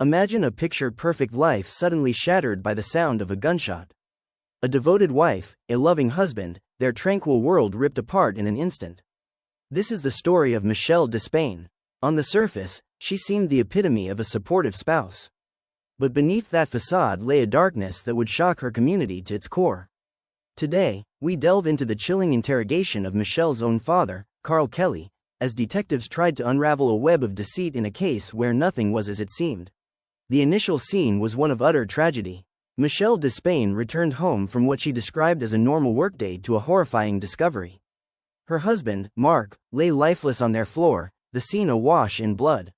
Imagine a picture-perfect life suddenly shattered by the sound of a gunshot. A devoted wife, a loving husband, their tranquil world ripped apart in an instant. This is the story of Michelle Despain. On the surface, she seemed the epitome of a supportive spouse. But beneath that facade lay a darkness that would shock her community to its core. Today, we delve into the chilling interrogation of Michelle's own father, Carl Kelly, as detectives tried to unravel a web of deceit in a case where nothing was as it seemed. The initial scene was one of utter tragedy. Michelle Despain returned home from what she described as a normal workday to a horrifying discovery. Her husband, Marc, lay lifeless on their floor, the scene awash in blood.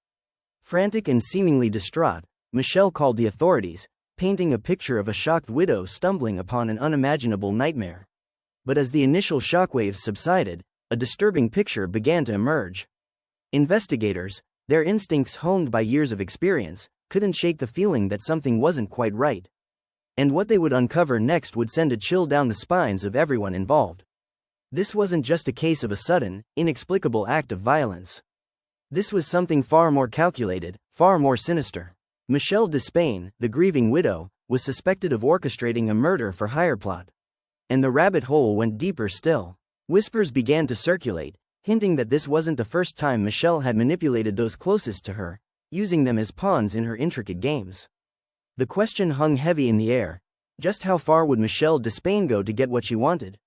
Frantic and seemingly distraught, Michelle called the authorities, painting a picture of a shocked widow stumbling upon an unimaginable nightmare. But as the initial shockwaves subsided, a disturbing picture began to emerge. Investigators, their instincts honed by years of experience, couldn't shake the feeling that something wasn't quite right. And what they would uncover next would send a chill down the spines of everyone involved. This wasn't just a case of a sudden, inexplicable act of violence. This was something far more calculated, far more sinister. Michelle Despain, the grieving widow, was suspected of orchestrating a murder-for-hire plot. And the rabbit hole went deeper still. Whispers began to circulate, hinting that this wasn't the first time Michelle had manipulated those closest to her, using them as pawns in her intricate games. The question hung heavy in the air: just how far would Michelle Despain go to get what she wanted?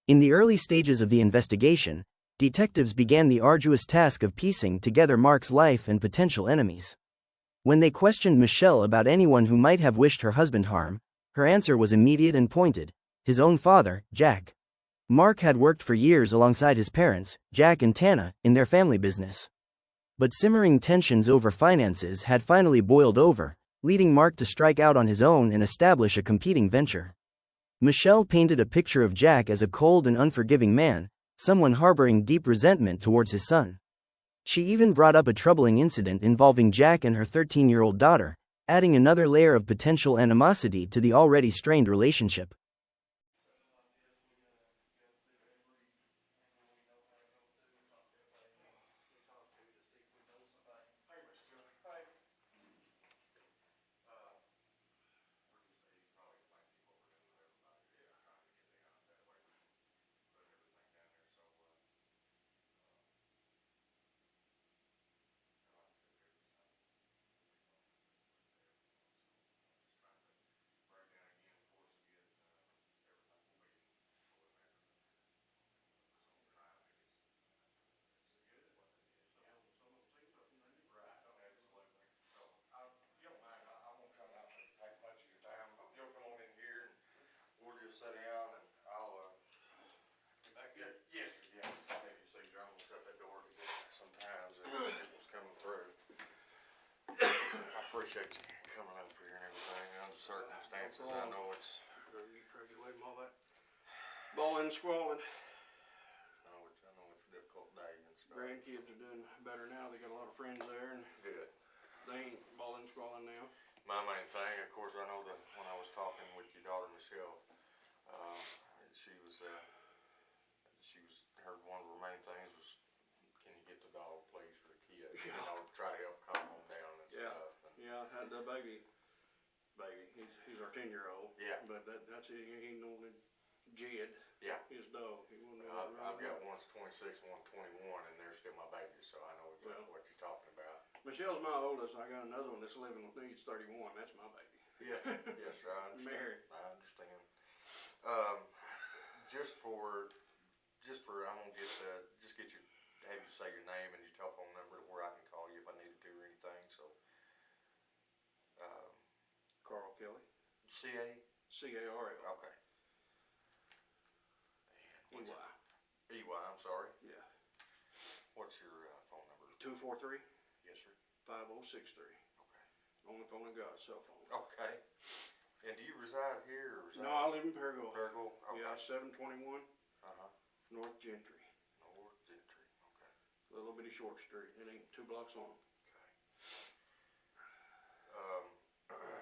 In the early stages of the investigation, detectives began the arduous task of piecing together Marc's life and potential enemies. When they questioned Michelle about anyone who might have wished her husband harm, her answer was immediate and pointed: his own father, Jack. Marc had worked for years alongside his parents, Jack and Tana, in their family business. But simmering tensions over finances had finally boiled over, leading Marc to strike out on his own and establish a competing venture. Michelle painted a picture of Jack as a cold and unforgiving man, someone harboring deep resentment towards his son. She even brought up a troubling incident involving Jack and her 13-year-old daughter, adding another layer of potential animosity to the already strained relationship. We'll just sit down and I'll, back in? Yes, sir, yeah. Maybe you see, I'm gonna shut that door because sometimes it was coming through. I appreciate you coming up here and everything under circumstances. I know it's. You tried to away from all that bawling and squalling. I know it's a difficult day and stuff. Grandkids are doing better now. They got a lot of friends there and good. They ain't bawling and squalling now. My main thing, of course, I know that when I was talking with your daughter Michelle, her one of her main things was, can you get the dog, please, for the kid? Yeah. You know, try to help calm them down and stuff. And yeah, I had the baby. He's our 10-year-old. Yeah. But that's it. He ain't no Jed. Yeah. His dog. I've got one's 26 and one's 21, and they're still my babies, so I know exactly what you're talking about. Michelle's my oldest. I got another one that's living with me. He's 31. That's my baby. Yeah. Yes, sir. I understand. Mary. I understand. I'm gonna get you, have you say your name and your telephone number to where I can call you if I needed to or anything. So, Carl Kelly. C-A-R-L. Okay. And E-Y, I'm sorry. Yeah. What's your phone number? 243. Yes, sir. 5063. Okay. Only phone I got, cell phone. Okay. And do you reside here or reside? No, I live in Perigo. Perigo? Okay. Yeah, 721. North Gentry. North Gentry, okay. A little bitty short street. It ain't 2 blocks long. Okay.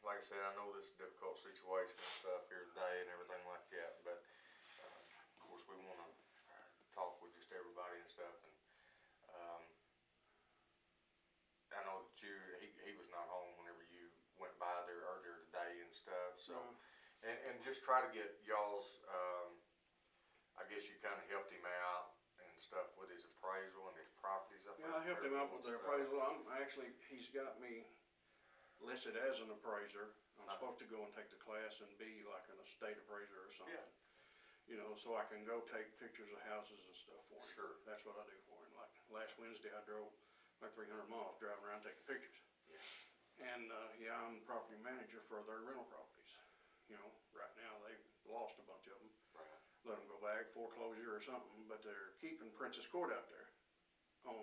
Like I said, I know this is a difficult situation and stuff here today and everything like that, but of course we want to talk with just everybody and stuff. And I know that he was not home And just try to get y'all's, I guess you kinda helped him out and stuff with his appraisal and his properties up there. Yeah, I helped him out with the appraisal. He's got me listed as an appraiser. I'm supposed to go and take the class and be like an estate appraiser or something. Yeah. You know, so I can go take pictures of houses and stuff for him. Sure. That's what I do for him. Like last Wednesday, I drove like 300 miles driving around taking pictures. Yeah. And, yeah, I'm the property manager for their rental properties. You know, right now they've lost a bunch of them. Right. Let them go back, foreclosure or something, but they're keeping Princess Court out there on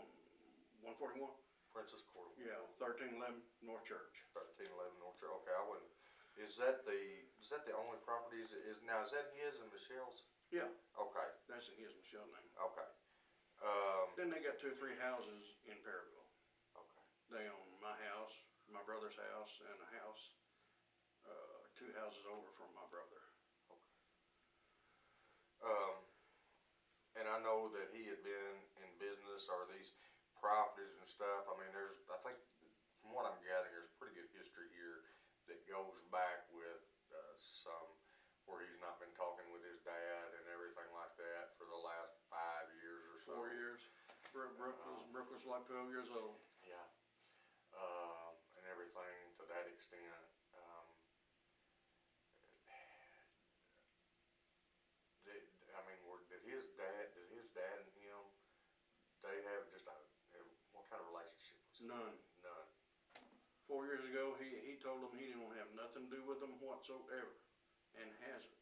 141. Princess Court. Yeah, 1311 North Church. 1311 North Church. Okay, I wouldn't. Is that the only property? Is that his and Michelle's? Yeah, Okay. that's in his Michelle name. Okay. Then they got 2 or 3 houses in Perryville. Okay. They own my house, my brother's house, and a house 2 houses over from my brother. And I know that he had been in business or these properties and stuff. I mean, I think, from what I'm gathering, there's pretty good history here that goes back with some where he's not been talking with his dad and everything like that for the last 5 years or so. 4 years. Brooke was like 12 years old. Yeah. And everything to that extent. Did his dad and him, they have just what kind of relationship was it? None. None. 4 years ago, he told them he didn't want to have nothing to do with them whatsoever, and hasn't.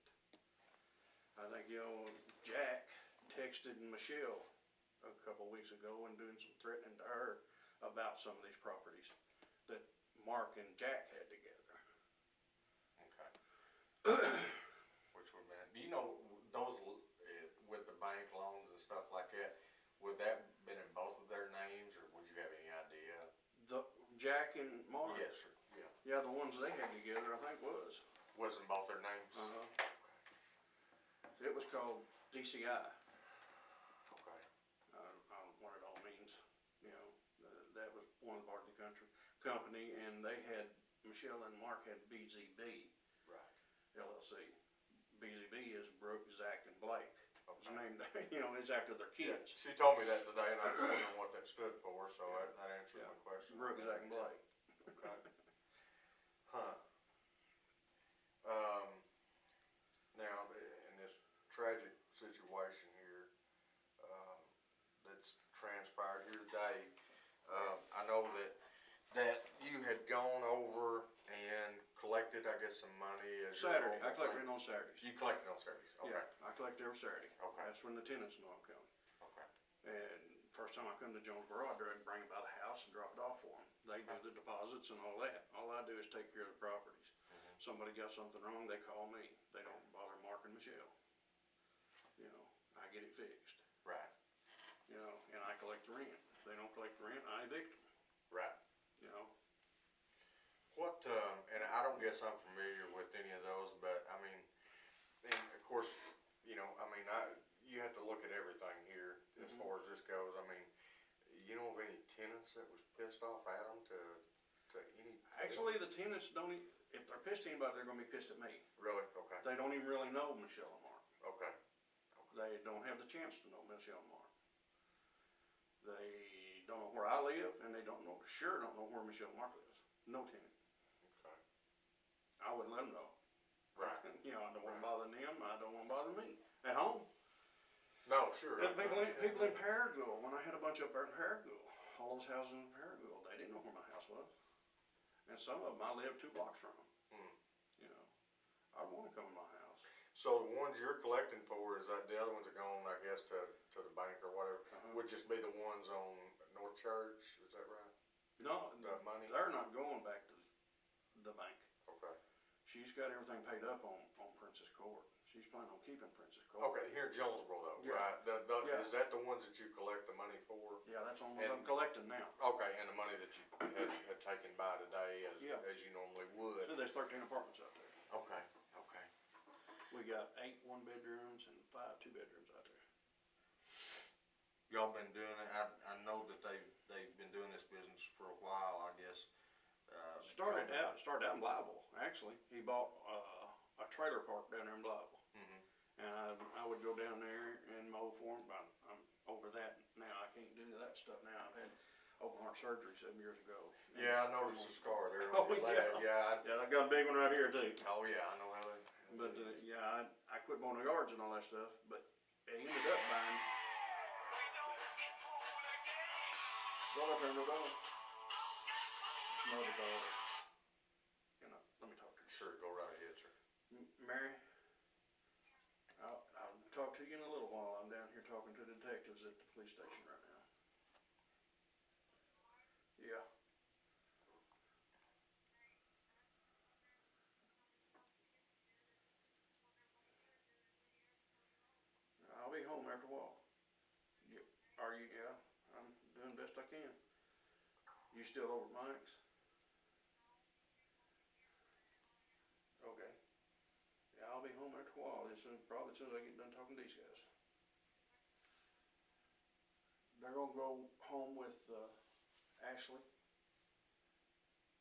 I think, you know, Jack texted Michelle a couple weeks ago and doing some threatening to her about some of these properties that Marc and Jack had together. Okay. Which would mean, do you know those with the bank loans and stuff like that? Would that been in both of their names, or would you have any idea? The Jack and Marc. Yes, sir. Yeah. Yeah, the ones they had together, I think was. Wasn't both their names? It was called DCI. Okay. I don't know what it all means. You know, that was one part of the company, and they had, Michelle and Marc had BZB. Right. LLC. BZB is Brooke, Zach, and Blake. Okay. It's named, you know, it's after their Yeah, kids. she told me that today, and I was wondering what that stood for, so that answers my question. Brooke, Zach, and Blake. Okay. Huh. Now, in this tragic situation here, that's transpired here today, I know that you had gone over and collected, I guess, some money as Saturday, I collect it on Saturdays. You collected on Saturdays, okay. Yeah, I collect every Saturday. Okay. That's when the tenants know I'm coming. Okay. And first time I come to Jonesboro, I bring it by the house and drop it off for them. They do the deposits and all that. All I do is take care of the properties. Somebody got something wrong, they call me. They don't bother Marc and Michelle. You know, I get it fixed. Right. You know, and I collect the rent. If they don't collect the rent, I evict them. Right. You know. What, and I don't guess I'm familiar with any of those, but I mean, and of course, you know, I mean, you have to look at everything here as far as this goes. I mean, you know of any tenants that was pissed off at them to any? Actually, the tenants don't, if they're pissed at anybody, they're gonna be pissed at me. Really? Okay. They don't even really know Michelle and Marc. Okay. They don't have the chance to know Michelle and Marc. They don't know where I live, and they don't know where Michelle and Marc lives. No tenant. Okay. I wouldn't let them know. Right. You know, I don't want to bother them. I don't want to bother me at home. No, sure. And people in Paragould, when I had a bunch up there in Paragould, all those houses in Paragould, they didn't know where my house was. And some of them I lived 2 blocks from them. You know, I want to come to my house. So the ones you're collecting for, is that the other ones are going, I guess, to the bank or whatever, would just be the ones on North Church, is that right? No, The money? they're not going back to the bank. Okay. She's got everything paid up on Princess Court. She's planning on keeping Princess Court. Okay, here in Jonesboro though, Yeah. right? Yeah. Is that the ones that you collect the money for? Yeah, that's on what I'm collecting now. Okay, and the money that you had taken by today as you normally would? So there's 13 apartments out there. Okay, okay. We got 8 1-bedrooms and 5 2-bedrooms out there. Y'all been doing it, I know that they've been doing this business for a while, I guess. Started out in Blytheville, actually. He bought a trailer park down there in Blytheville. Mhm. And I would go down there and mow for them, but I'm over that now. I can't do that stuff now. I've had open heart surgery 7 years ago. Yeah, I noticed the scar there Oh, on your yeah. leg. Yeah. Yeah, I got a big one right here too. Oh yeah, I know how that. But yeah, I quit mowing the yards and all that stuff. But they ended up buying. Daughter turned it off. It's mother daughter. You know, let me talk to her. Sure, go right ahead, sir. Mary, I'll talk to you in a little while. I'm down here talking to the detectives at the police station right now. Yeah. I'll be home after a while. Are you? Yeah, I'm doing best I can. You still over at Mike's? Okay. Yeah, I'll be home after a while. Probably as soon as I get done talking to these guys. They're gonna go home with Ashley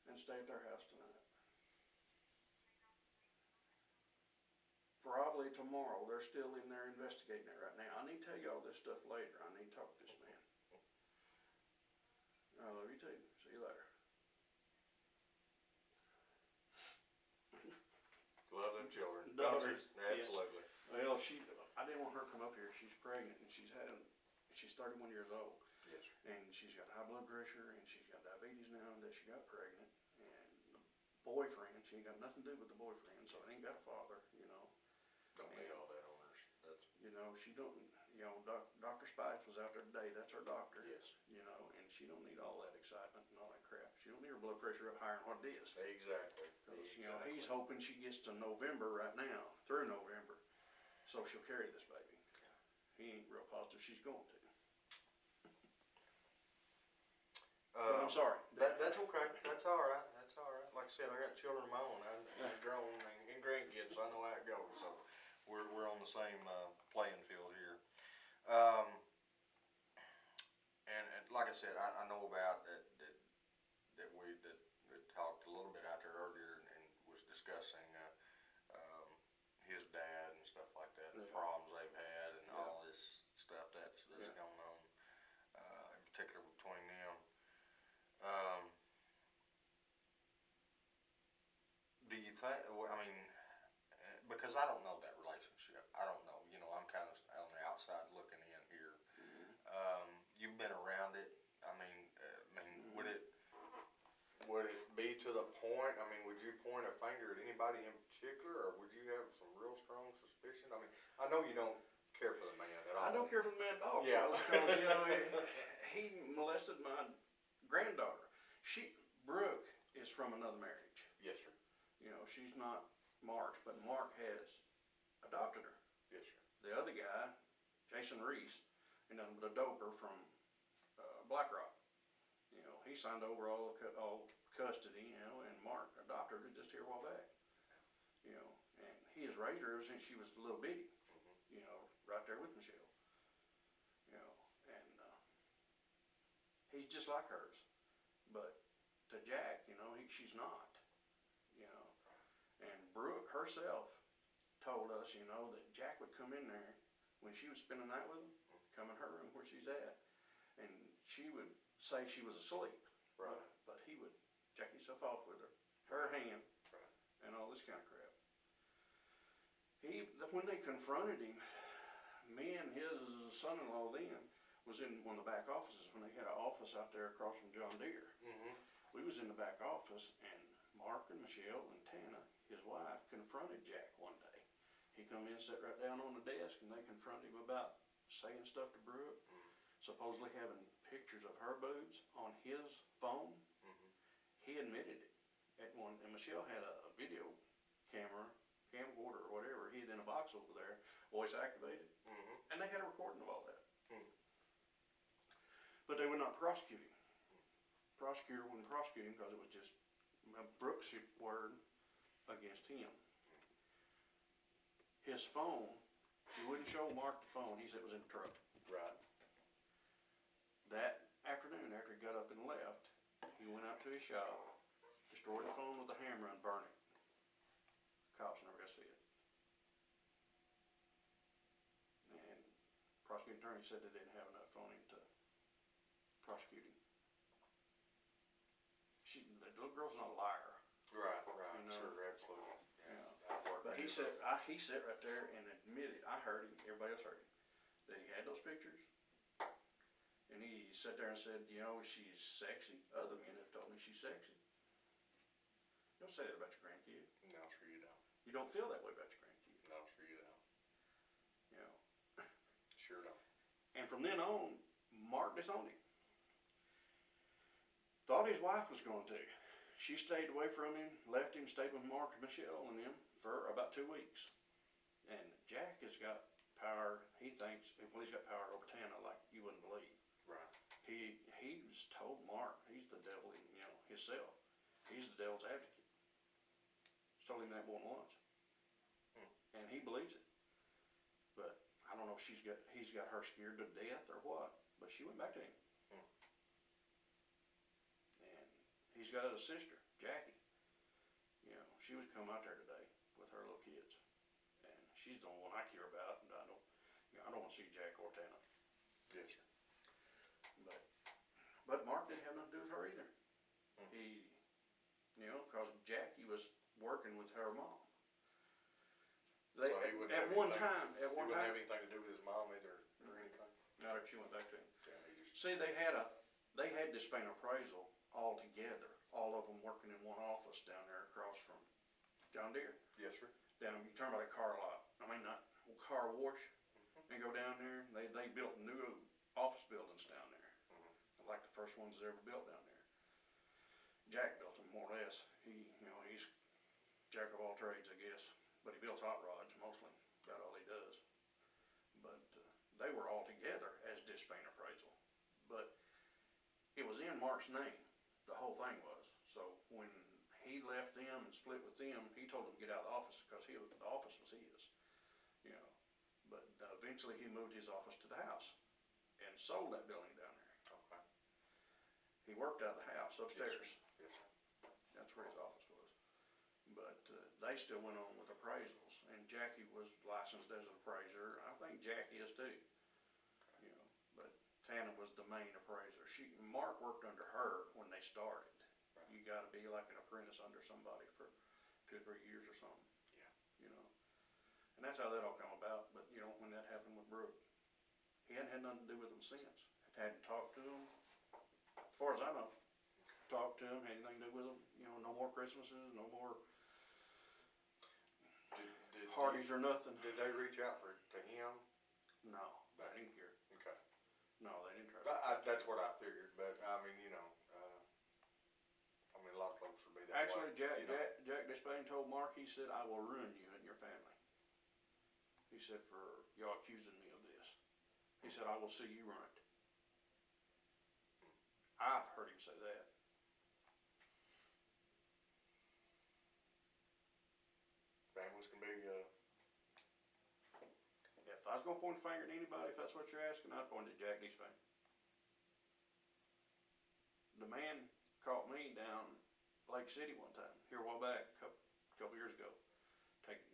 and stay at their house tonight. Probably tomorrow. They're still in there investigating it right now. I need to tell you all this stuff later. I need to talk to this man. I love you too. See you later. Love them children. Daughters, Absolutely. Well, I didn't want her to come up here. She's pregnant and she's 31 years old. Yes, sir. And she's got high blood pressure and she's got diabetes now that she got pregnant. And the boyfriend, she ain't got nothing to do with the boyfriend, so it ain't got a father, you know. Don't need all that on her. That's. You know, she don't, you know, Dr. Spice was out there today, that's her doctor. Yes. You know, and she don't need all that excitement and all that crap. She don't need her blood pressure up higher than what it is. Exactly. Because, you know, he's hoping she gets to November right now, through November, so she'll carry this baby. He ain't real positive she's going to. But I'm sorry. That's okay. That's all right. That's all right. Like I said, I got children of my own. I'm grown and grandkids, so I know how it goes. So we're on the same playing field here. And like I said, I know about that we talked a little bit out there earlier and was discussing his dad and stuff like that, the problems they've had and all this stuff that's going on, in particular between them. Do you think? I mean, because I don't know that relationship. I don't know. You know, I'm kind of on the outside looking in here. You've been around it. I mean, would it be to the point? I mean, would you point a finger at anybody in particular, or would you have some real strong suspicion? I mean, I know you don't care for the man at all. I don't care for the man at all. Yeah. Because, you know, he molested my granddaughter. Brooke is from another marriage. Yes, sir. You know, she's not Mark's, but Mark has adopted her. Yes, sir. The other guy, Jason Reese, you know, the doper from Black Rock. You know, he signed over all custody, you know, and Mark adopted her just here a while back. You know, and he has raised her ever since she was a little bitty. You know, right there with Michelle. You know, and he's just like hers. But to Jack, you know, she's not. You know, and Brooke herself told us, you know, that Jack would come in there when she would spend the night with him, come in her room where she's at, and she would say she was asleep. Right. But he would jack himself off with her hand, right, and all this kind of crap. When they confronted him, me and his son-in-law then was in one of the back offices when they had an office out there across from John Deere. We was in the back office, and Mark and Michelle and Tana, his wife, confronted Jack one day. He come in, sat right down on the desk, and they confronted him about saying stuff to Brooke, supposedly having pictures of her boobs on his phone. He admitted it at one, and Michelle had a video camcorder or whatever, he had in a box over there, voice activated, and they had a recording of all that. But they would not prosecute him. Prosecutor wouldn't prosecute him because it was just Brooks' word against him. His phone, he wouldn't show Mark the phone. He said it was in the truck. right. That afternoon, after he got up and left, he went out to his shop, destroyed the phone with a hammer, and burned it. Cops never got to see it. prosecuting attorney said they didn't have enough on him to prosecute him. The little girl's not a liar. Right, You know? sure, absolutely. Yeah. I've worked But he with said, he sat right there and admitted, I heard him, everybody else heard him, that he had those pictures. And he sat there and said, you know, she's sexy. Other men have told me she's sexy. Don't say that about your grandkid. No, sure you don't. You don't feel that way about your grandkid. No, sure you don't. You know. Sure don't. And from then on, Mark disowned him. Thought his wife was going to. She stayed away from him, left him, stayed with Mark and Michelle and them for about 2 weeks. And Jack has got power, he thinks, well, he's got power over Tana like you wouldn't believe. Right. He's told Mark he's the devil, you know, himself. He's the devil's advocate. He's told him that more than once. And he believes it. But I don't know if he's got her scared to death or what, but she went back to him. And he's got a sister, Jackie. You know, she would come out there today with her little kids. And she's the only one I care about, and I don't want to see Jack or Tana. Yes, sir. But Mark didn't have nothing to do with her either. He, you know, because Jackie was working with her mom. They, So he wouldn't at have one anything- time, He wouldn't have anything to do with his mom either, or anything? no, she went back to him. Yeah, he just, See, they had Despain appraisal all together, all of them working in one office down there across from John Deere. yes, sir. Down, you turn by the car lot, not car wash, and go down there, they built new office buildings down there. Like the first ones that ever built down there. Jack built them more or less. He's jack of all trades, I guess, but he builds hot rods mostly. About all he does. But they were all together as Despain appraisal. But it was in Mark's name. The whole thing was. So when he left them and split with them, he told them to get out of the office because the office was his. You know. But eventually he moved his office to the house and sold that building down there. Okay. He worked out of the house upstairs. Yes, sir. That's where his office was. But they still went on with appraisals, and Jackie was licensed as an appraiser. I think Jack is too. You know, but Tana was the main appraiser. Mark worked under her when they started. Right. You got to be like an apprentice under somebody for 2 or 3 years or something. Yeah. You know, and that's how that all come about. But you know, when that happened with Brooke, he hadn't had nothing to do with them since. Hadn't talked to them. As far as I know, talked to him, had anything to do with him. You know, no more Christmases, no more parties or nothing. Did they reach out to him? No, they didn't care. Okay. No, they didn't try. That's what I figured, but I mean, you know, I mean, a lot of folks would be that way. Actually, you know? Jack Despain told Mark, he said, I will ruin you and your family. He said, for y'all accusing me of this. He said, I will see you run it. I've heard him say that. Families can be, If I was going to point a finger at anybody, if that's what you're asking, I'd point at Jack Despain. The man caught me down Lake City one time, here a while back, a couple years ago, taking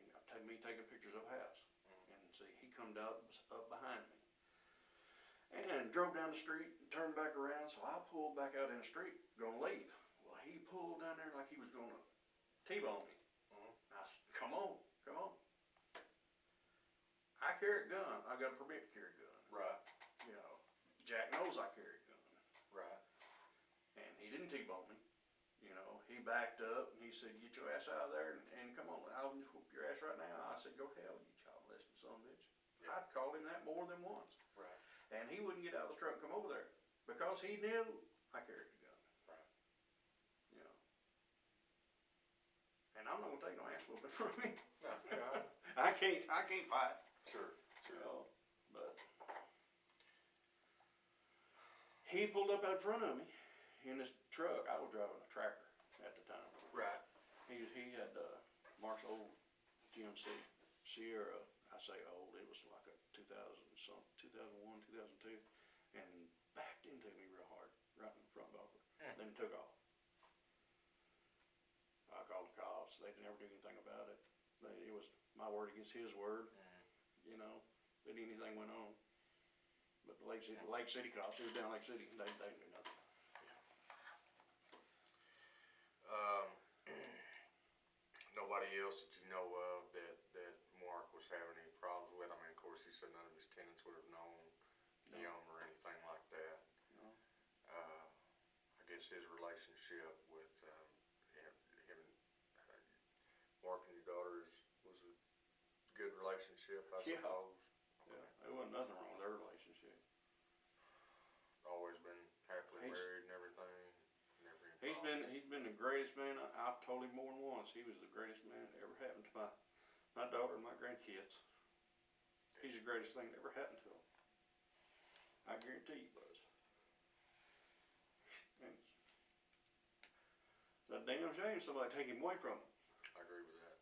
pictures of a house. And see, he come up behind me. And drove down the street, and turned back around, so I pulled back out in the street, gonna leave. Well, he pulled down there like he was gonna T-bone me. I said, come on. I carry a gun. I got a permit to carry a gun. right, You know, Jack knows I carry a gun. right. And he didn't T-bone me. You know, he backed up and he said, get your ass out of there and come on, I'll just whoop your ass right now. I said, go hell, you child molesting son of a bitch. Yeah. I'd called him that more than once. Right. And he wouldn't get out of the truck and come over there because he knew I carried a gun. Right. You know. And I'm not gonna take no ass whooping from him. No, yeah, I can't fight. sure. You know, but he pulled up out in front of me in this truck. I was driving a tractor at the time. Right. He had Mark's old GMC Sierra. I say old, it was like a 2001, 2002, and backed into me real hard, right in the front bumper. Then it took off. I called the cops. They never do anything about it. It was my word against his word. You know, if anything went on. But the Lake City cops, he was down Lake City, they knew nothing. Nobody else that you know of that Mark was having any problems with? I mean, of course, he said none of his tenants would have known him or anything like that. No. I guess his relationship with him, Mark and your daughter was a good relationship, I Yeah. suppose. Yeah, there wasn't nothing wrong with their relationship. Always been happily He's- married and everything. Never any He's problems. been the greatest man. I've told him more than once. He was the greatest man that ever happened to my daughter and my grandkids. He's the greatest thing that ever happened to them. I guarantee you, Buzz. And it's a damn shame somebody take him away from him. I agree with that.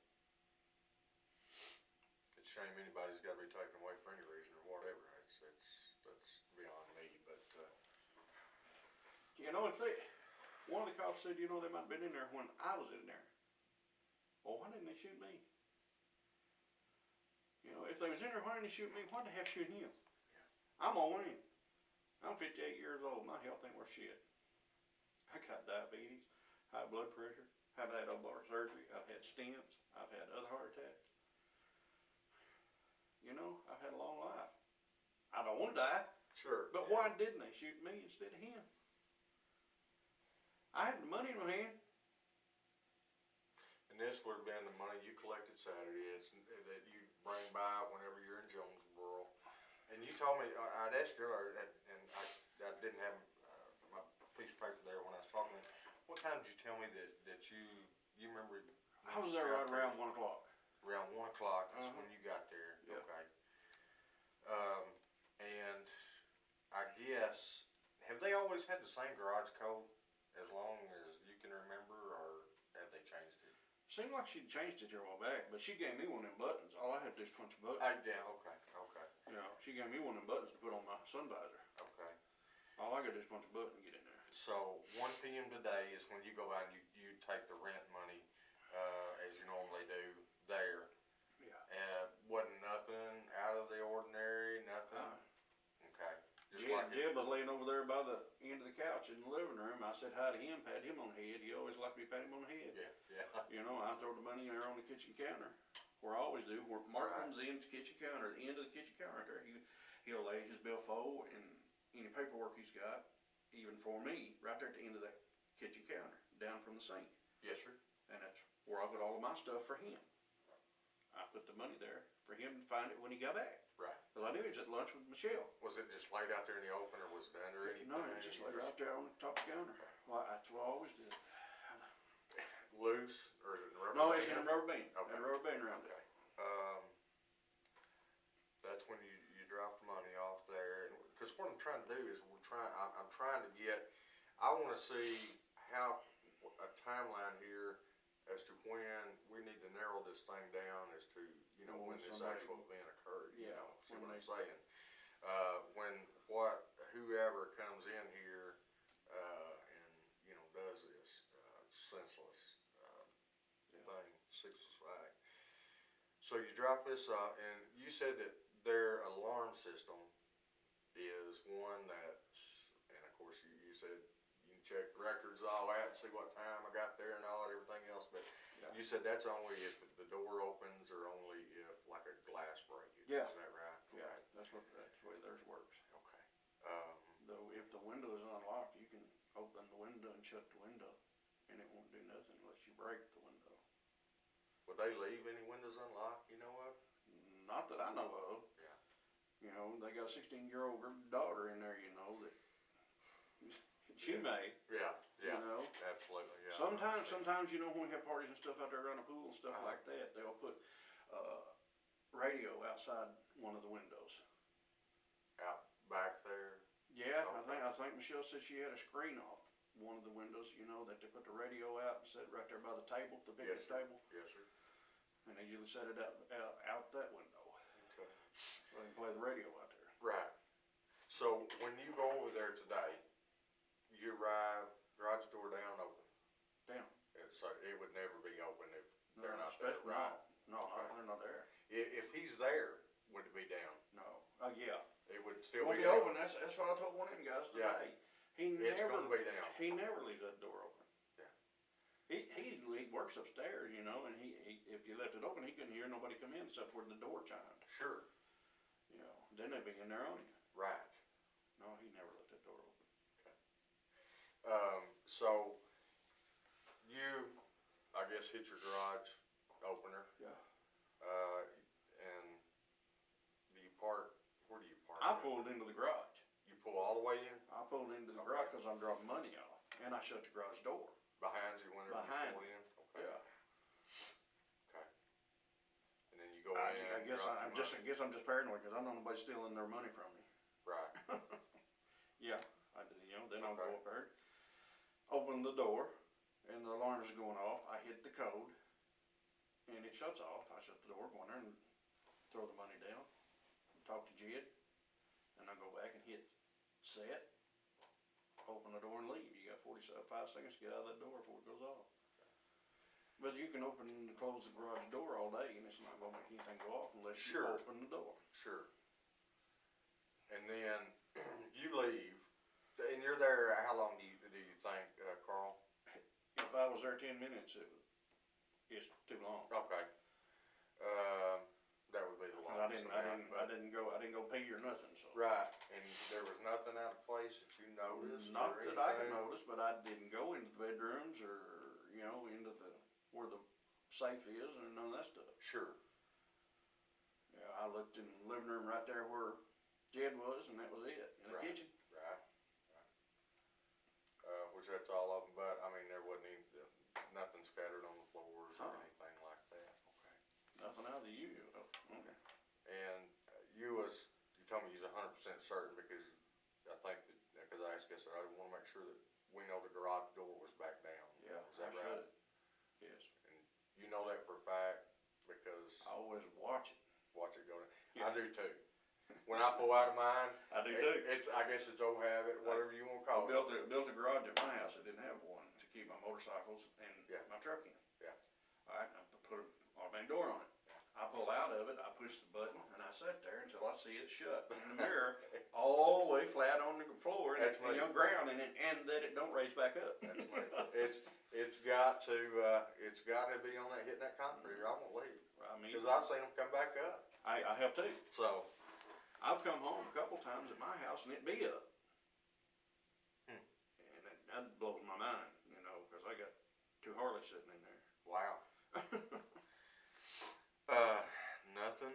It's a shame anybody's got to be taken away for any reason or whatever. That's beyond me. But You know, if they, one of the cops said, you know, they might have been in there when I was in there. Well, why didn't they shoot me? You know, if they was in there, why didn't they shoot me? Why'd they have to shoot him? Yeah. I'm gonna win. I'm 58 years old. My health ain't worth shit. I got diabetes, high blood pressure, I've had open heart surgery, I've had stents, I've had other heart attacks. You know, I've had a long life. I don't want to die, sure. but yeah. why didn't they shoot me instead of him? I had the money in my hand. And this would have been the money you collected Saturday. It's that you bring by whenever you're in Jonesboro. And you told me, I'd asked you earlier, and I didn't have my piece of paper there when I was talking. What time did you tell me that you remember? I was there right around 1 o'clock. Around 1 o'clock is Uh-huh. when you got there. Yeah. Okay. And I guess, have they always had the same garage code as long as you can remember, or have they changed it? Seemed like she'd changed it here a while back, but she gave me one of them buttons. All I had to do is punch a button. Yeah, okay. You know, she gave me one of them buttons to put on my sun visor. Okay. All I got to do is punch a button and get in there. So 1 p.m. today is when you go out and you take the rent money, as you normally do there. Yeah. Wasn't nothing out of the ordinary, nothing? Okay. Just like Jeb was laying over there by the end of the couch in the living room. I said hi to him, pat him on the head. He always liked me to pat him on the head. Yeah. You know, I throw the money there on the kitchen counter, where I always do. Where Mark Right. comes in to the kitchen counter, the end of the kitchen counter there, he'll lay his billfold and any paperwork he's got, even for me, right there at the end of that kitchen counter, down from the sink. Yes, sir. And that's where I put all of my stuff for him. I put the money there for him to find it when he got back. Right. Because I knew he was at lunch with Michelle. Was it just laid out there in the open, or was it under anything? No, it was just laid right there on the top of the counter. Well, that's what I always did. Loose, or is it in rubber No, band? it's in a rubber band. Okay. A rubber band around it. Okay. That's when you drop the money off there, because what I'm trying to do is I'm trying to get. I want to see how a timeline here as to when we need to narrow this thing down as to when this actual event occurred. Yeah, See when what I'm they- saying? Whoever comes in here and does this senseless thing, senseless act. So you drop this off, and you said that their alarm system is one that's, and of course you said you can check records, all that, and see what time I got there and all that, everything else, but Yeah. you said that's only if the door opens or only if like a glass breakage. Yeah. Is that right? Yeah, Okay. that's the way theirs works. Okay. Though if the window is unlocked, you can open the window and shut the window, and it won't do nothing unless you break the window. Would they leave any windows unlocked, you know of? Not that I know of. Yeah. You know, they got a 16-year-old daughter in there, you know, that she may, Yeah, you know. absolutely, yeah. Sometimes, you know, when we have parties and stuff out there around the pool and stuff like that, they'll put radio outside one of the windows. Out back there. Yeah, Okay. I think Michelle said she had a screen off one of the windows, you know, that they put the radio out and set it right there by the table, the picnic Yes, sir. table, Yes, sir. and they usually set it out that window. Okay. So they can play the radio out there. Right. So when you go over there today, you arrive, garage door down, open. Down. And so it would never be open if No, they're not there, especially- right? No, they're not there. If he's there, would it be down? No. Yeah. It would still Won't be down. open. That's what I told one of them guys Yeah. today. He It's never, gonna be down. he never leaves that door open. Yeah. He works upstairs, you know, and he if you left it open, he couldn't hear nobody come in except for the door chimed. Sure. You know, then they'd be in there on him. Right. No, he never left that door open. So you, I guess, hit your garage opener. Yeah. And do you park? Where do you park? I pulled into the garage. You pull all the way in I pulled into the garage because I'm dropping money off, and I shut the garage door. behind you whenever Behind you pull me. in. Okay. Yeah. Okay. And then you go I in. guess drop I'm your just money. I guess I'm just paranoid because I know nobody's stealing their money from me. Right. Yeah, I did. You know, then I'll Okay. go up there, open the door, and the alarm is going off. I hit the code, and it shuts off. I shut the door, go in there and throw the money down, talk to Jed, and I go back and hit set, open the door and leave. You got 5 seconds to get out of that door before it goes off. But you can open and close the garage door all day, and it's not going to make anything go off unless Sure. you open the door. Sure. And then you leave, and you're there. How long do you think, Carl? If I was there 10 minutes, it's too long. Okay. That would be the I longest. didn't go pee or nothing. So Right, and there was nothing out of place that you noticed. not or that I could anything? notice, but I didn't go into the bedrooms or into the where the safe is and none of that stuff. Sure. Yeah, I looked in the living room right there where Jed was, and that was it. In the Right. kitchen. Right. Which that's all of them, but I mean there wasn't any, nothing scattered on the floors or anything like that. Okay. Nothing out of the usual. Okay. And you told me you was 100% certain because I think that because I asked you, I said I want to make sure that we know the garage door was back down. Yeah, Is that I right? should. Yes. And you know that for a fact because I always watch it. watch it go down. Yeah. I do too. When I pull out of mine, I do too. I guess it's old habit, whatever you want to I call it. built a garage at my house. I didn't have one to keep my motorcycles and Yeah. my truck in. Yeah. All right, I put an automatic door on it. I pull out of it, I push the button, and I sit there until I see it shut in the mirror, all the way flat on the floor and That's me. ground, and that it don't raise back up. That's me. It's got to be on that hitting that concrete or I won't leave. I mean, Because I've seen them come back up. I have too. So. I've come home a couple times at my house and it be up. Hmm. And that blows my mind, because I got 2 Harleys sitting in there. Wow. Nothing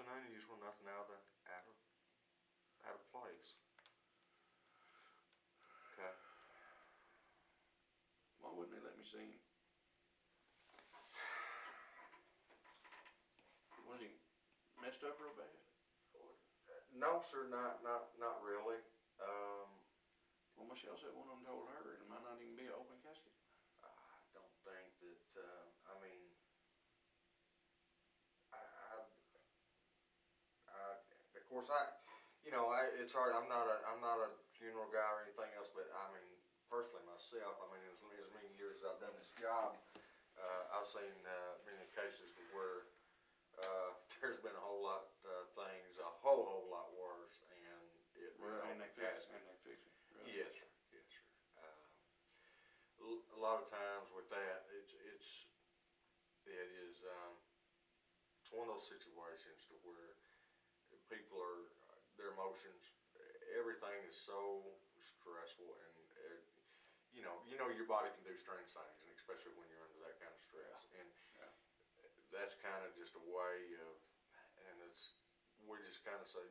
unusual, nothing out of place. Okay. Why wouldn't they let me see him? Was he messed up real bad? No, sir, not really. Well, Michelle said one of them told her it might not even be an open casket. I don't think that. I mean, of course, it's hard. I'm not a funeral guy or anything else, but I mean, personally myself, I mean, as many years as I've done this job, I've seen many cases where there's been a whole lot things, a whole lot worse, and it And they fix it. Really? Yes, sir. Yes, sir. A lot of times with that, it is. It's one of those situations to where people their emotions, everything is so stressful, and your body can do strange things, and especially when you're under that kind of stress, and that's kind of just a way of, and we just kind of say,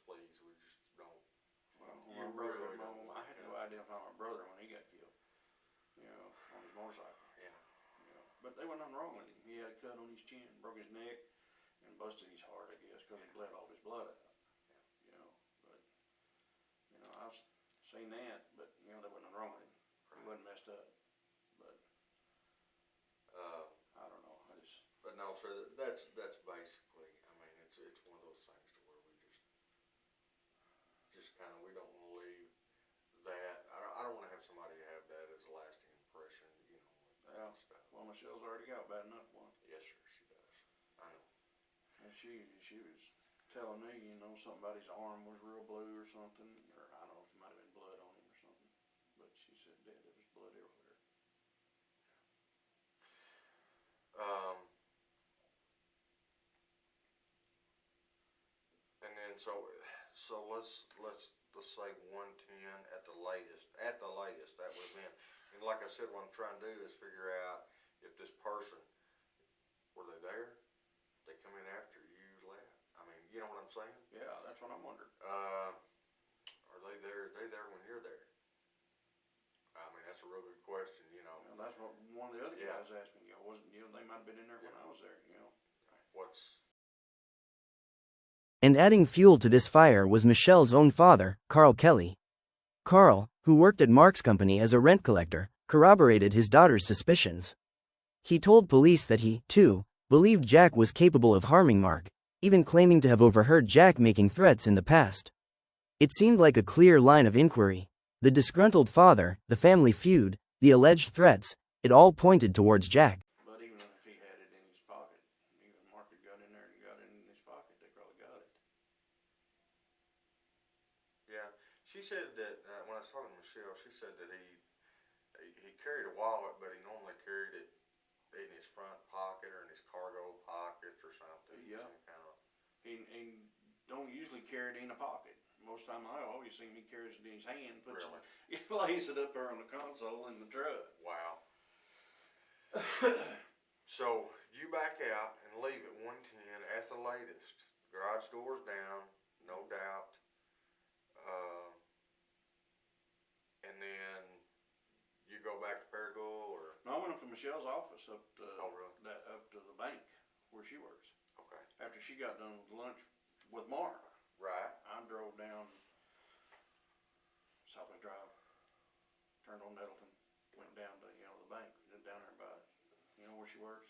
please, we just don't. Well, You my brother, really don't I had no idea about my brother when he got killed, on his motorcycle. Yeah. But there wasn't nothing wrong with him. He had a cut on his chin, broke his neck, and busted his heart, I guess, because he bled all his blood out. But I've seen that, but there wasn't nothing wrong with him. He wasn't messed up. But I don't know. But no, sir, that's basically. I mean, it's one of those things to where we just kind of we don't want to leave that. I don't want to have somebody have that as a lasting impression. Stuff. Well, Michelle's already got bad enough one. Yes, sir, she does. I know. And she was telling me, you know, something about his arm was real blue or something, or I don't know if it might have been blood on him or something. But she said, Dad, there was blood everywhere. Um, and then so let's say 110 at the latest. At the latest, that would have been. And like I said, what I'm trying to do is figure out if this person, were they there? They come in after you left. I mean, you know what I'm saying? Yeah, that's what I'm wondering. Are they there? Are they there when you're there? I mean, that's a real good question. You know, Well, that's what one of the other Yeah. guys asked me. You know, wasn't, you know, they might have been in there when I was there, you know. what's And adding fuel to this fire was Michelle's own father, Carl Kelly. Carl, who worked at Marc's company as a rent collector, corroborated his daughter's suspicions. He told police that he, too, believed Jack was capable of harming Marc, even claiming to have overheard Jack making threats in the past. It seemed like a clear line of inquiry. The disgruntled father, the family feud, the alleged threats, it all pointed towards Jack. But even if he had it in his pocket, even Marc had got in there and got it in his pocket, they probably got it. Yeah, she said that when I was talking to Michelle, she said that he carried a wallet, but he normally carried it in his front pocket or in his cargo pocket or something. Yeah. Some kind of. He don't usually carry it in a pocket. Most time I always see him, he carries it in his hand, Really? he lays it up there on the console in the truck. Wow. So you back out and leave at 110 at the latest. Garage doors down, no doubt. And then you go back to Paragould or. No, I went up to Michelle's office up to Oh, really? up to the bank where she works. Okay. After she got done with lunch with Marc, Right. I drove down Southwick Drive, turned on Nettleton, went down to the bank, down there by where she works.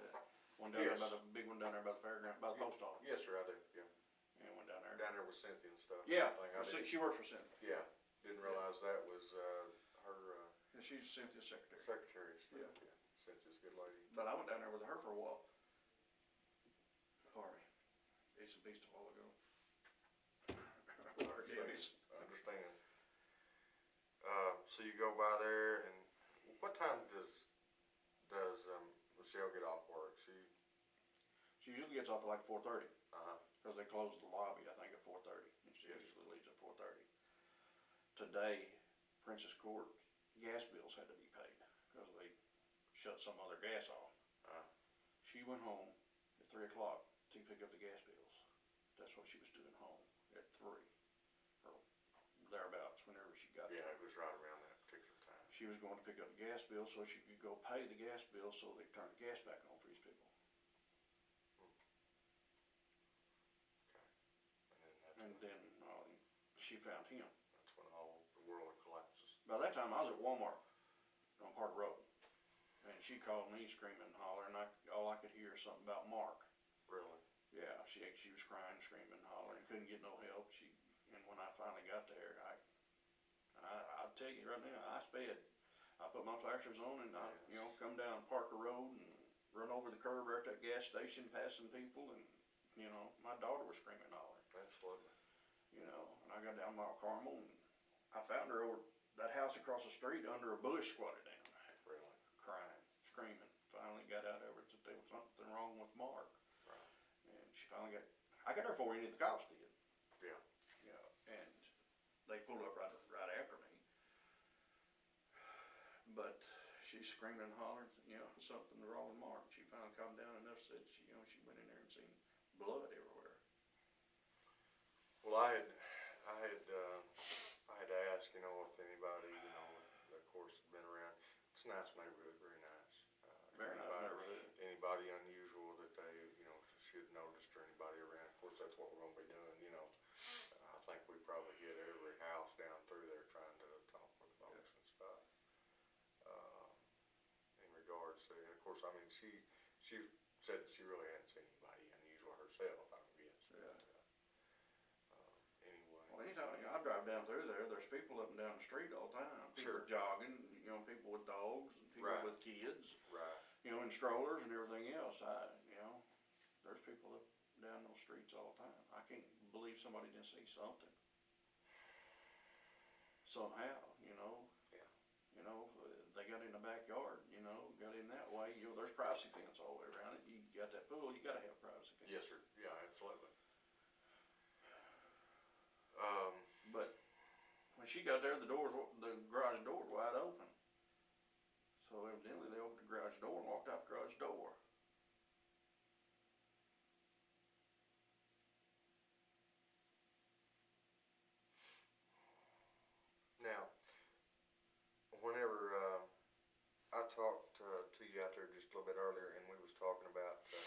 At one down Yes. there by the big one down there by the fairground, by the post office. Yes, sir, I do. Yeah. Yeah, went down there. Down there with Cynthia and stuff. Yeah, I didn't- she works for Cynthia. Yeah. Didn't realize that was her Yeah, she's Cynthia's secretary. secretary and stuff. Yeah. Cynthia's a good lady. But I went down there with her for a while. Sorry, it's a beast a while ago. I understand. So you go by there, and what time does Michelle get off work? She usually gets off at like 4:30 Uh-huh. because they close the lobby, I think, at 4:30. And she usually leaves at 4:30. Today, Princess Court gas bills had to be paid because they shut some other gas off. She went home at 3 o'clock to pick up the gas bills. That's what she was doing home at 3 or thereabouts whenever she got Yeah, there. it was right around that particular time. She was going to pick up the gas bill so she could go pay the gas bill so they could turn the gas back on for these people. And And then she found him. that's when all the world collapses. By that time, I was at Walmart on Park Road, and she called me screaming and hollering. All I could hear was something about Marc. Really? Yeah, she was crying, screaming, and hollering. Couldn't get no help. And when I finally got there, I'll tell you right now, I sped. I put my flashers on and I come down Parker Road and run over the curb right at that gas station, passing people, and my daughter was screaming and hollering. Absolutely. And I got down Mount Carmel and I found her over that house across the street under a bush squatted down. Really? Crying, screaming. Finally got out of it that there was something wrong with Marc. Right. And she finally I got there before any of the cops did. Yeah. And they pulled up right after me. But she's screaming and hollering, something wrong with Marc. She finally calmed down enough, said she went in there and seen blood everywhere. Well, I had asked, if anybody, of course, had been around. It's a nice neighborhood, very nice. Very nice neighborhood. Anybody unusual that they, should notice or anybody around. Of course, that's what we're going to be doing, I think we probably hit every house down through there trying to talk with folks and stuff. In regards to, and of course, I mean, she said that she really hadn't seen anybody unusual herself, I guess. Yeah. Anyway. Well, anytime I drive down through there, there's people up and down the street all the time. People Sure. jogging, people with dogs, and people Right. with kids, Right. in strollers and everything else. There's people up and down those streets all the time. I can't believe somebody didn't see something. Somehow, you know. Yeah. You know, they got in the backyard, you know, got in that way. You know, there's privacy fence all the way around it. You got that pool, you gotta have privacy fence. Yes, sir. Yeah, absolutely. But when she got there, the garage door was wide open. So evidently they opened the garage door and walked out the garage door. Now, whenever I talked to you out there just a little bit earlier, and we was talking about the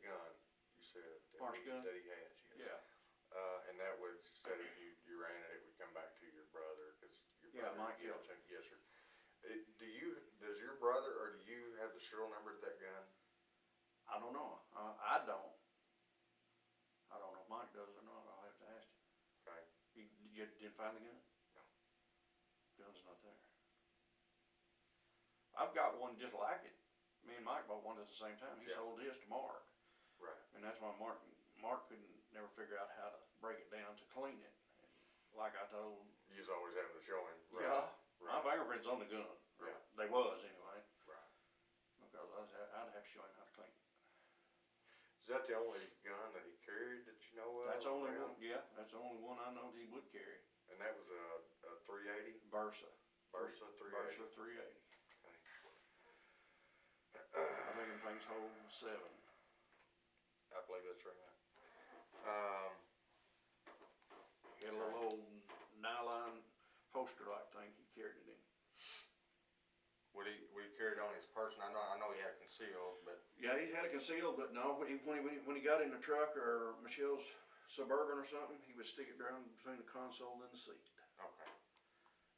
gun. You said Marc's gun? that he has. Yes. Yeah. And that would said if you ran it, it would come back to your brother because your Yeah, brother. Mike killed him. Yes, sir. Does your brother or do you have the serial number to that gun? I don't know. I don't. I don't know if Mike does or not. I'll have to ask him. Okay. You didn't find the gun? No. Gun's not there. I've got one just like it. Me and Mike bought one at the same time. He Yeah. sold his to Marc. Right. And that's why Marc couldn't never figure out how to break it down to clean it. And like I told, You was always having to show him. Right. yeah, my Right. fingerprints on the gun. Yeah. They was anyway. Right. Because I'd have to show him how to clean it. Is that the only gun that he carried that you know of? That's the only around? one. Yeah, that's the only one I know that he would carry. And that was a 380? Versa. Versa 380. Versa 380. Okay. I think them things hold 7. I believe that's right. He had a little old nylon poster-like thing he carried it in. Would he carry it on his person? I know he had it concealed, but Yeah, he had it concealed, but no, when he got in the truck or Michelle's Suburban or something, he would stick it down between the console and the seat. okay.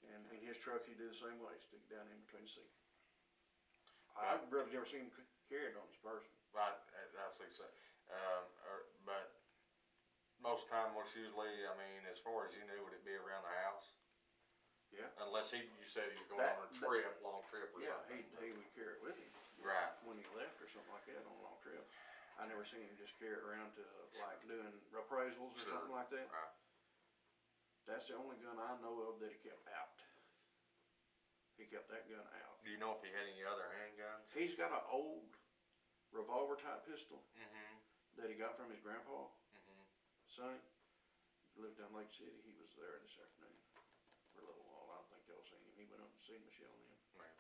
And in his truck, he'd do the same way, stick it down in between the seat. I've really never seen him carry it on his person. Right, that's what he said. But most time, most usually, I mean, as far as you knew, would it be around the house? Yeah. Unless you said he's going That- on a long trip or Yeah, something. he would carry it with him. Right. When he left or something like that on a long trip. I never seen him just carry it around to like doing appraisals or Sure. something like that. Right. That's the only gun I know of that he kept out. He kept that gun out. Do you know if he had any other handguns? He's got an old revolver type pistol Mm-hmm. that he got from his grandpa, Mm-hmm. son. He lived down Lake City. He was there this afternoon for a little while. I don't think y'all seen him. He went up and seen Michelle and him. Maybe.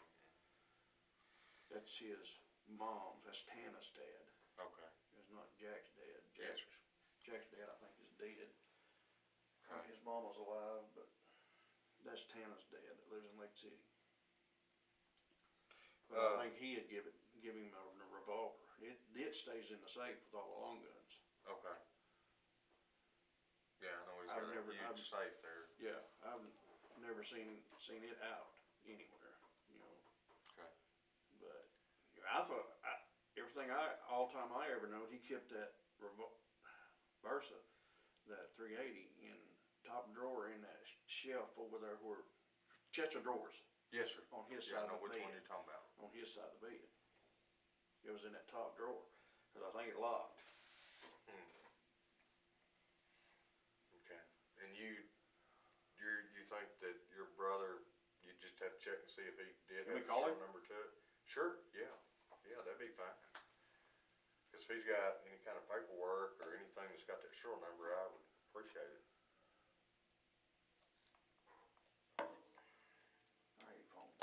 That's his mom's. That's Tana's dad. Okay. It's not Jack's dad. Yes. Jack's dad, I think, is dead. Okay. His mom was alive, but that's Tana's dad that lives in Lake City. But I think he had give him a revolver. It stays in the safe with all the long guns. Okay. Yeah, I know he's I've got never- a huge safe there. Yeah, I've never seen it out anywhere, you know. Okay. But I thought all time I ever known, he kept that Versa, that 380 in top drawer in that shelf over there where chest of drawers Yes, sir. on his Yeah, I side know of the which one bed. you're talking about. On his side of the bed. It was in that top drawer because I think it locked. Okay. And you think that your brother, you just have to check and see if he did Can we have a call serial him? number to it? Sure, yeah. Yeah, that'd be fine. Because if he's got any kind of paperwork or anything that's got that serial number, I would appreciate it. All right, phone.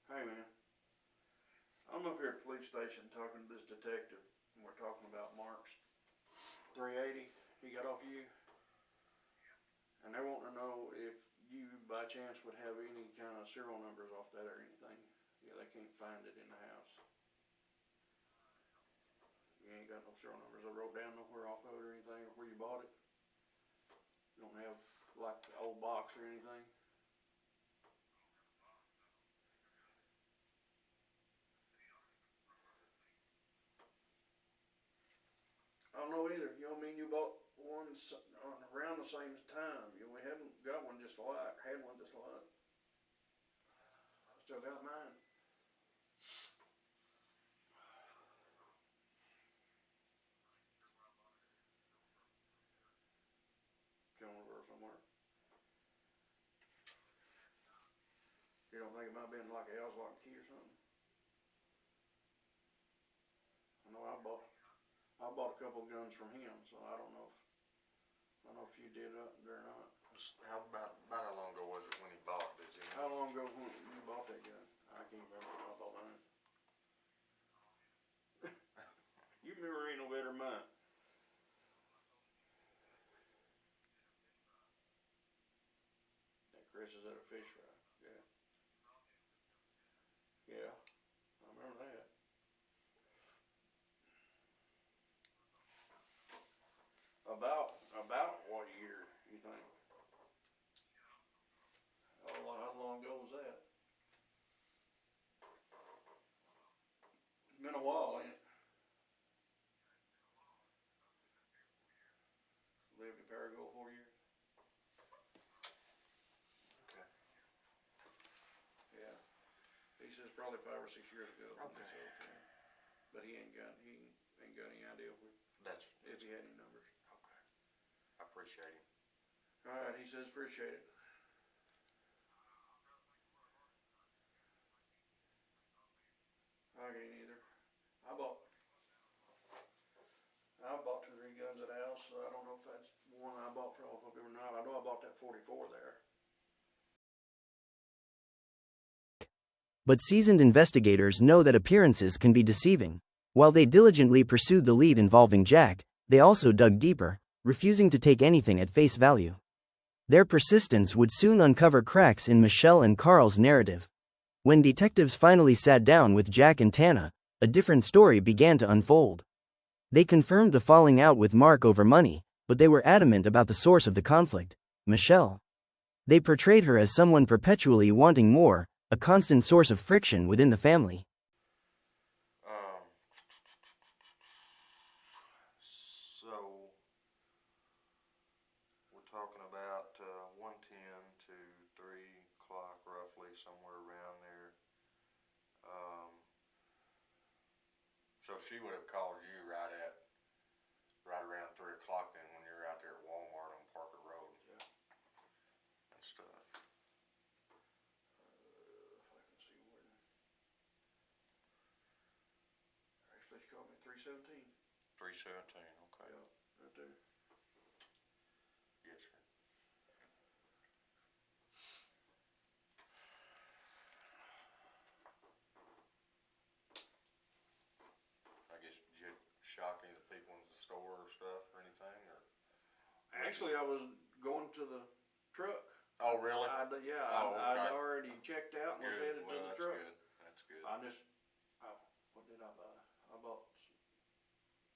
Hey man, I'm up here at the police station talking to this detective, and we're talking about Marc's 380 he got off you, and they're wanting to know if you by chance would have any kind of serial numbers off that or anything. Yeah, they can't find it in the house. You ain't got no serial numbers I wrote down nowhere off of it or anything, or where you bought it? You don't have like the old box or anything? know either. You know, me and you bought one around the same time. You know, we haven't got one just alike. Had one just alike. I still got mine. Come over somewhere. You don't think it might have been like a house lock key or something? I know I bought a couple guns from him, so I don't know if you did it or not. How about how long ago was it when he bought? Did you know? How long ago when you bought that gun? I can't remember when I bought mine. You remember ain't no better than mine. That Chris is at a fish fry. Yeah. Yeah. I remember that. About what year you think? How long ago was that? It's been a while, ain't it? Lived in Parago 4 years. Okay. Yeah. He says probably 5 or 6 years ago. Okay. But he ain't got any idea if he had any numbers. Okay. I appreciate him. All right, he says appreciate it. I ain't either. I bought 2 or 3 guns at the house. So I don't know if that's one I bought off of him or not. I know I bought that 44 there. But seasoned investigators know that appearances can be deceiving. While they diligently pursued the lead involving Jack, they also dug deeper, refusing to take anything at face value. Their persistence would soon uncover cracks in Michelle and Carl's narrative. When detectives finally sat down with Jack and Tana, a different story began to unfold. They confirmed the falling out with Marc over money, but they were adamant about the source of the conflict, Michelle. They portrayed her as someone perpetually wanting more, a constant source of friction within the family. So we're talking about 1:10 to 3 o'clock, roughly somewhere around there. So she would have called you right around 3 o'clock then when you were out there at Walmart on Parker Road. Yeah. And stuff. If I can see when. Actually, she called me 3:17. 3:17. Okay. Yeah, right there. Yes, sir. I guess did you shock any of the people in the store or stuff or anything or? Actually, I was going to the truck. Oh, really? I'd okay. already checked out and was headed to the truck. That's good. What did I buy? I bought some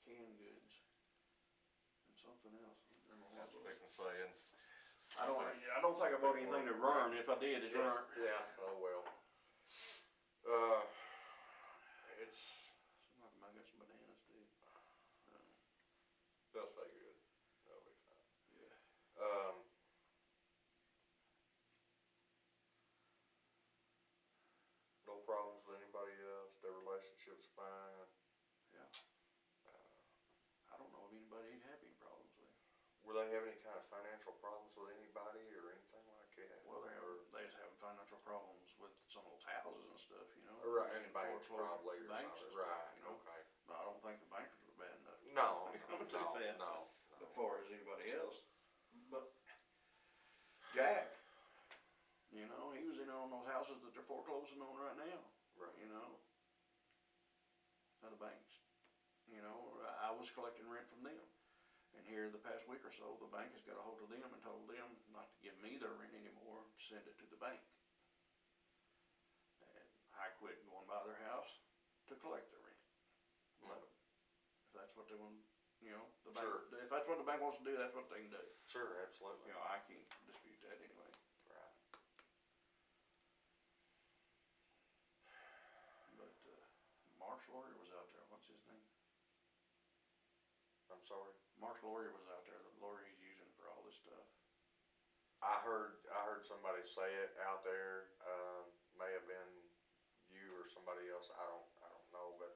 canned goods and something else. That's what they can say. And I don't think I bought anything to burn. If I did, it's burnt. Yeah. Oh well. It's. I got some bananas too. They'll stay good. They'll be fine. Yeah. No problems with anybody else. Their relationship's fine. Yeah. I don't know if anybody ain't having problems with. Were they having any kind of financial problems with anybody or anything like that? Well, they just having financial problems with some of those houses and stuff, you know. Right, and banks probably or banks something. Stuff, right. you know? Okay. But I don't think the bankers were bad enough. No. No. As far as anybody else, but Jack, you know, he was in on those houses that they're foreclosing on right now. Right. You know, now the banks. You know, I was collecting rent from them. And here the past week or so, the bank has got a hold of them and told them not to give me their rent anymore, send it to the bank. And I quit going by their house to collect their rent. Let them. If that's what they want, you know, the bank. Sure. If that's what the bank wants to do, that's what they can do. Sure, absolutely. You know, I can't dispute that anyway. Right. But Marc's lawyer was out there. What's his name? I'm I'm sorry? Mark's lawyer was out there, the lawyer he's using for all this stuff. I heard somebody say it out there, may have been you or somebody else, I don't know, but,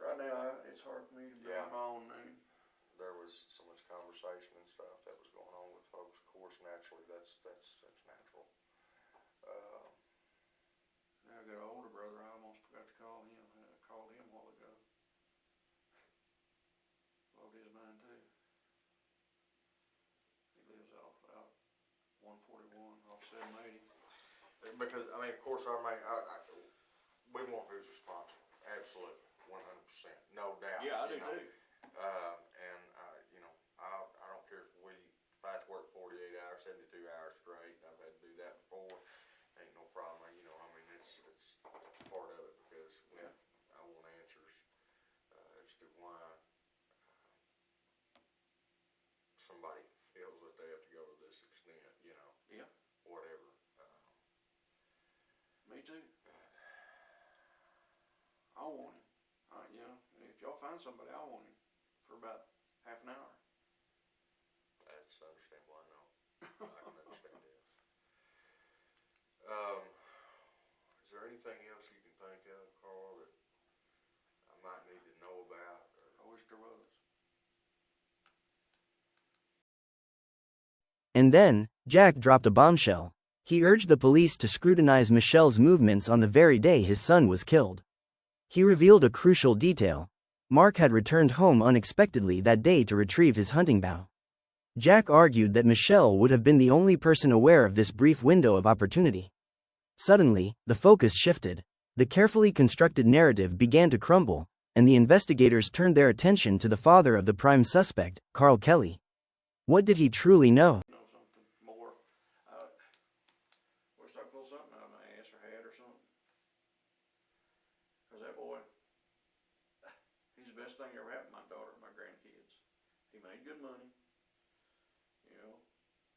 Right now, it's hard for me to Yeah. bring my own name. there was so much conversation and stuff that was going on with folks, of course, naturally, that's natural. Yeah, I got an older brother, I almost forgot to call him, I called him a while ago. Blowed his mind too. He lives out 141 off 780. Because, I mean, of course, we want who's responsible, absolutely, 100%, no doubt. Yeah, I do you know. too. And, you know, I don't care if I have to work 48 hours, 72 hours straight, I've had to do that before, ain't no problem, you know, I mean, it's part of it, because Yeah. I want answers, as to why, somebody feels that they have to go to this extent, you know, Yeah, whatever. me too. I want him. You know, if y'all find somebody, I want him for about half an hour. That's understandable, I know. I can understand this. Is there anything else you can think of, Carl, that I might need to know about? I wish there was. And then, Jack dropped a bombshell. He urged the police to scrutinize Michelle's movements on the very day his son was killed. He revealed a crucial detail. Marc had returned home unexpectedly that day to retrieve his hunting bow. Jack argued that Michelle would have been the only person aware of this brief window of opportunity. Suddenly, the focus shifted. The carefully constructed narrative began to crumble, and the investigators turned their attention to the father of the prime suspect, Carl Kelly. What did he truly know? Know something more. Wish I pulled something out of my ass or hat or something. Cause that boy, he's the best thing ever happened to my daughter and my grandkids. He made good money, you know,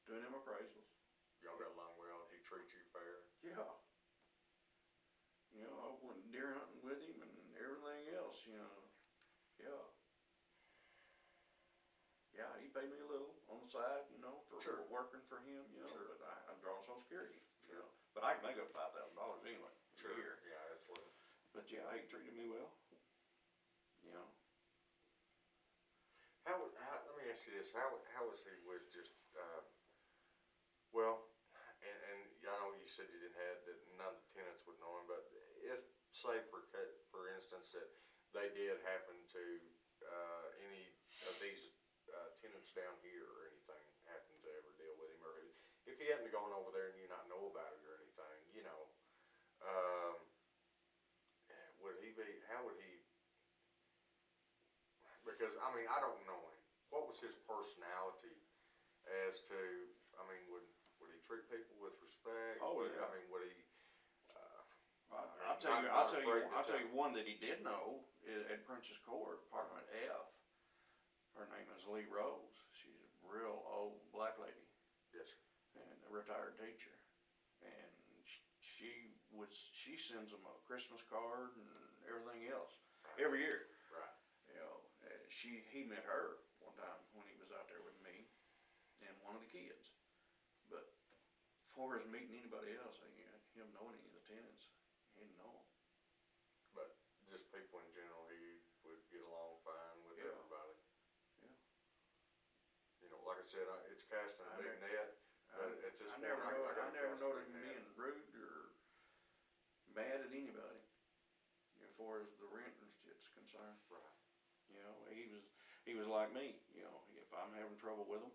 doing them appraisals. Y'all got along well, he treats you fair? Yeah. You know, I went deer hunting with him and everything else, you know. Yeah. Yeah, he paid me a little on the side, you know, for Sure. working for him, you know, Sure. but I'm drawing Social Security, you Sure. know. But I can make up $5,000 anyway Sure. a year. Yeah, absolutely. But yeah, he treated me well, you know. Let me ask you this, how was he with just, well, and I know you said you didn't have, that none of the tenants would know him, but if, say for instance, that they did happen to, any of these, tenants down here or anything happen to ever deal with him, or if he hadn't gone over there and you not know about it or anything, you know, um, how would he, because, I mean, I don't know him, what was his personality as to, I mean, would he treat people with respect? Oh, yeah. I mean, would he, I'll tell you one that he did know is at Princess Court, Apartment F. Her name is Lee Rose. She's a real old black lady. Yes, sir. And a retired teacher. And she sends them a Christmas card and everything else every year. Right. You know, he met her one time when he was out there with me and one of the kids. But as far as meeting anybody else, him knowing any of the tenants, he didn't know them. But just people in general, he would get along fine with Yeah. everybody. Yeah. You know, like I said, it's casting a big net, but at this I point, never gotta cast a noticed big him net. being rude or mad at anybody. As far as the renters is concerned. Right. You know, he was like me. You know, if I'm having trouble with them,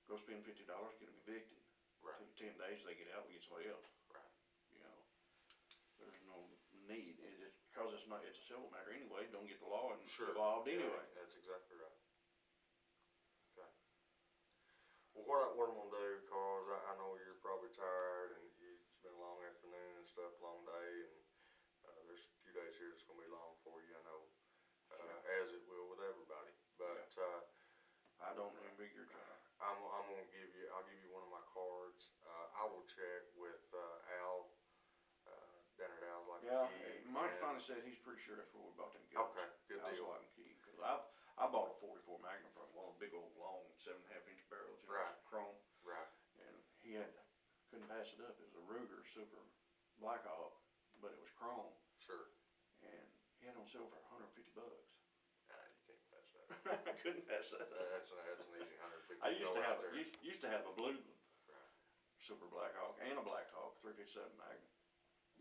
go spend $50, get them evicted. Right. 10 days they get out, we get somebody else. Right. You know, there's no need. Because it's a civil matter anyway. Don't get the law involved anyway. Yeah, that's exactly right. Okay. Well, what I'm gonna do, cause I know you're probably tired and it's been a long afternoon and stuff, long day, and there's a few days here that's gonna be long for you, I know, as it will with everybody. But I don't envy your job. I'll give you one of my cards. I will check with Al, down at Al's Lock and Key. Mike finally said he's pretty sure that's where we bought them goods. Okay, good deal. Al's Lock and Key, because I bought a 44 Magnum from one of the big old long 7.5-inch barrels, you know, Right. chrome, Right. and he couldn't pass it up. It was a Ruger Super Blackhawk, but it was chrome, Sure. and he had it on sale for $150. Nah, you can't pass that. I couldn't pass that up. That's an easy 150. I used to have there. used to have a blue Right. Super Blackhawk and a Blackhawk 357 Magnum.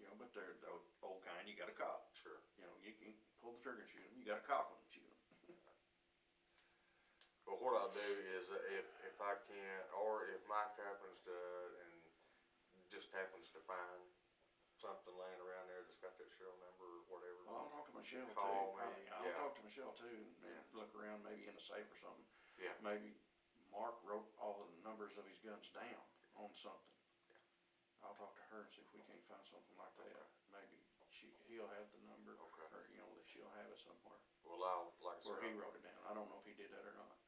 You know, but they're the old kind. You got to cock. Sure. You know, you can pull the trigger and shoot them. You got to cock them and shoot them. Well, what I'll do is if I can't, or if Mike happens to and just happens to find something laying around there that's got that serial number or whatever. Well, I'll talk to Michelle Call too. me, I'll yeah. talk to Michelle too and look around maybe in a safe or something. Yeah. Maybe Mark wrote all the numbers of his guns down on something. Yeah. I'll talk to her and see if we can't find something like that. Maybe he'll have the number, Okay. or you know that she'll have it somewhere Well, I'll like I where said. he wrote it down. I don't know if he did that or not.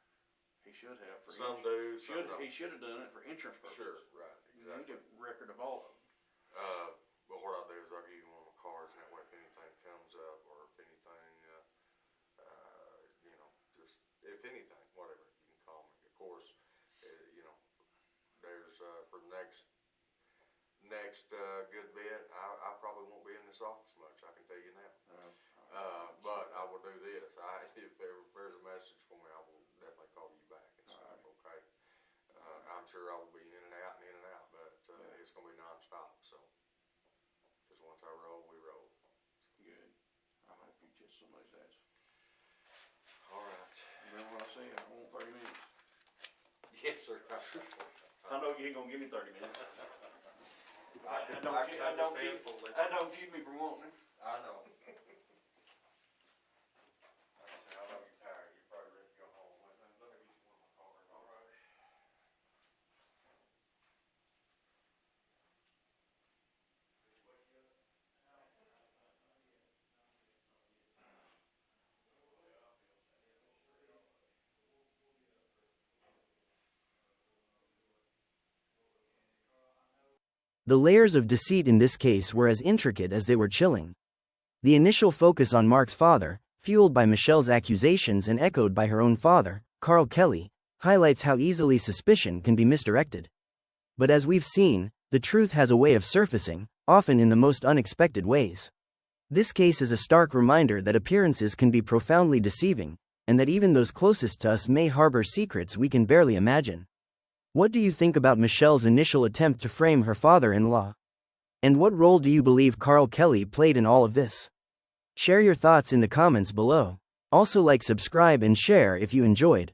He should have for Some insurance. do, some don't. He should have done it for insurance purposes. Sure. Right. You need Exactly. a record of all of them. But what I'll do is I'll give you one of my cards, and that way if anything comes up or if anything, you know, just if anything, whatever, you can call me. Of course, you know, there's for the next good bit, I probably won't be in this office much. I can tell you now. But I will do this. If there's a message for me, I will definitely call you back and stuff. Alright. Okay. I'm sure I will be in and out, but it's gonna be nonstop. So, because once I roll, we roll. Good. I hope you kiss somebody's ass. All right. Remember what I said? I want 30 minutes. Yes, sir. I know you ain't gonna give me 30 minutes. I That don't keep me from wanting it. I know. I know you're tired. You're probably ready to go home. Let me get you one of my cards. All right. The layers of deceit in this case were as intricate as they were chilling. The initial focus on Mark's father, fueled by Michelle's accusations and echoed by her own father, Carl Kelly, highlights how easily suspicion can be misdirected. But as we've seen, the truth has a way of surfacing, often in the most unexpected ways. This case is a stark reminder that appearances can be profoundly deceiving, and that even those closest to us may harbor secrets we can barely imagine. What do you think about Michelle's initial attempt to frame her father-in-law? And what role do you believe Carl Kelly played in all of this? Share your thoughts in the comments below. Also like, subscribe and share if you enjoyed.